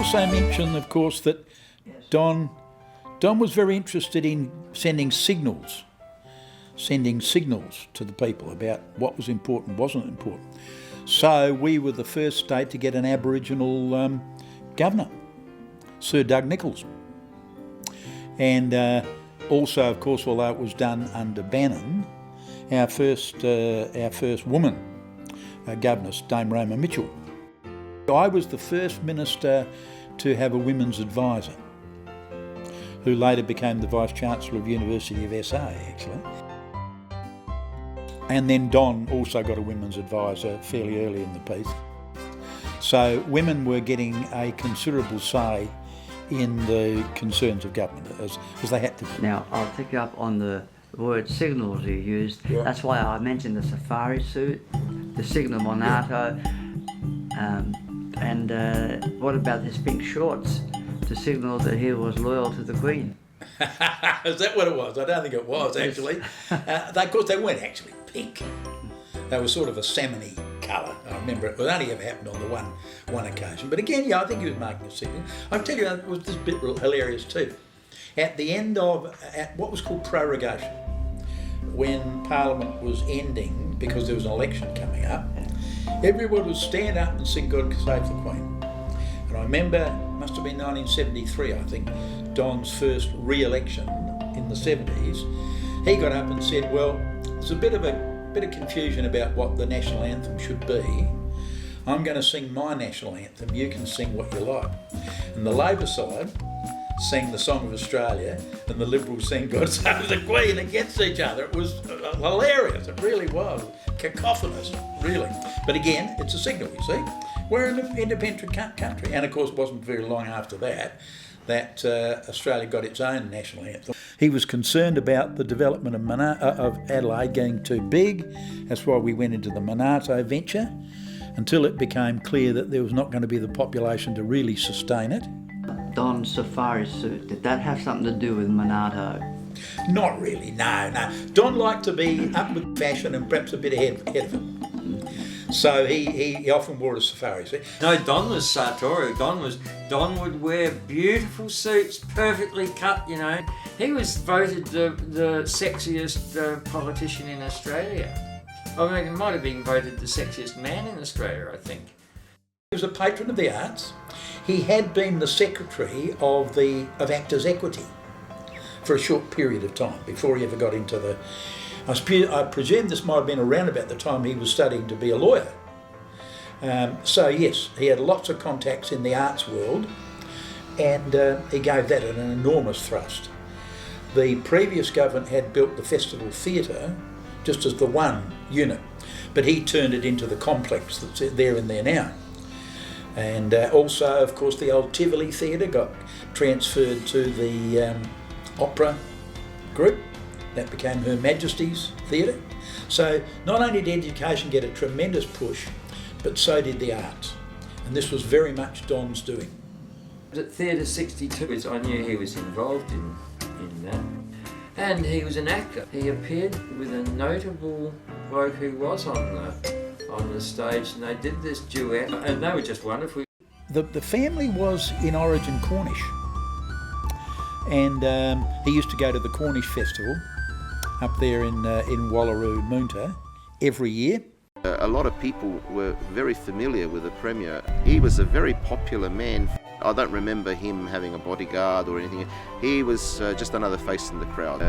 also mention, of course, that Don was very interested in sending signals to the people about what was important, wasn't important. So we were the first state to get an Aboriginal governor, Sir Doug Nicholls. And also, of course, although it was done under Bannon, our first woman governess, Dame Roma Mitchell. I was the first minister to have a women's advisor, who later became the Vice-Chancellor of University of SA, actually. And then Don also got a women's advisor fairly early in the piece. So women were getting a considerable say in the concerns of government, as they had to be. Now, I'll pick you up on the word signals you used. Yeah. That's why I mentioned the safari suit, the signal Monato, and what about his pink shorts to signal that he was loyal to the Queen? Is that what it was? I don't think it was, actually. Of course, they weren't actually pink. They were sort of a salmon-y colour. I remember it only ever happened on the one occasion. But again, yeah, I think he was making a signal. I'll tell you, it was this bit hilarious too. At the end of what was called prorogation, when Parliament was ending because there was an election coming up, everyone would stand up and sing God Save the Queen. And I remember, must have been 1973, I think, Don's first re-election in the 70s. He got up and said, well, there's a bit of confusion about what the national anthem should be. I'm going to sing my national anthem, you can sing what you like. And the Labor side sang the Song of Australia and the Liberals sang God Save the Queen against each other. It was hilarious, it really was. Cacophonous, really. But again, it's a signal, you see. We're an independent country. And of course, it wasn't very long after that Australia got its own national anthem. He was concerned about the development of Adelaide getting too big. That's why we went into the Monato venture, until it became clear that there was not going to be the population to really sustain it. Don's safari suit, did that have something to do with Monato? Not really, no. Don liked to be up with fashion and perhaps a bit ahead of it. So he often wore a safari suit. No, Don was sartorial. Don would wear beautiful suits, perfectly cut, you know. He was voted the sexiest politician in Australia. I mean, he might have been voted the sexiest man in Australia, I think. He was a patron of the arts. He had been the secretary of Actors' Equity for a short period of time before he ever got into the... I presume this might have been around about the time he was studying to be a lawyer. So yes, he had lots of contacts in the arts world, and he gave that an enormous thrust. The previous government had built the Festival Theatre just as the one unit, but he turned it into the complex that's there and there now. And also, of course, the old Tivoli Theatre got transferred to the opera group. That became Her Majesty's Theatre. So not only did education get a tremendous push, but so did the arts. And this was very much Don's doing. At Theatre 62, I knew he was involved in that. And he was an actor. He appeared with a notable bloke who was on the stage, and they did this duet, and they were just wonderful. The family was in origin Cornish, and he used to go to the Cornish Festival up there in Wallaroo, Moonta, every year. A lot of people were very familiar with the Premier. He was a very popular man. I don't remember him having a bodyguard or anything. He was just another face in the crowd.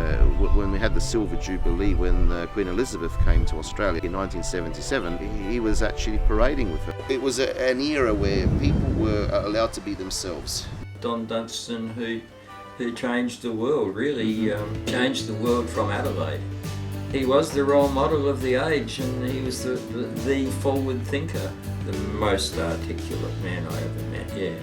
When we had the Silver Jubilee, when Queen Elizabeth came to Australia in 1977, he was actually parading with her. It was an era where people were allowed to be themselves. Don Dunstan, who changed the world, really changed the world from Adelaide. He was the role model of the age, and he was the forward thinker, the most articulate man I ever met, yeah.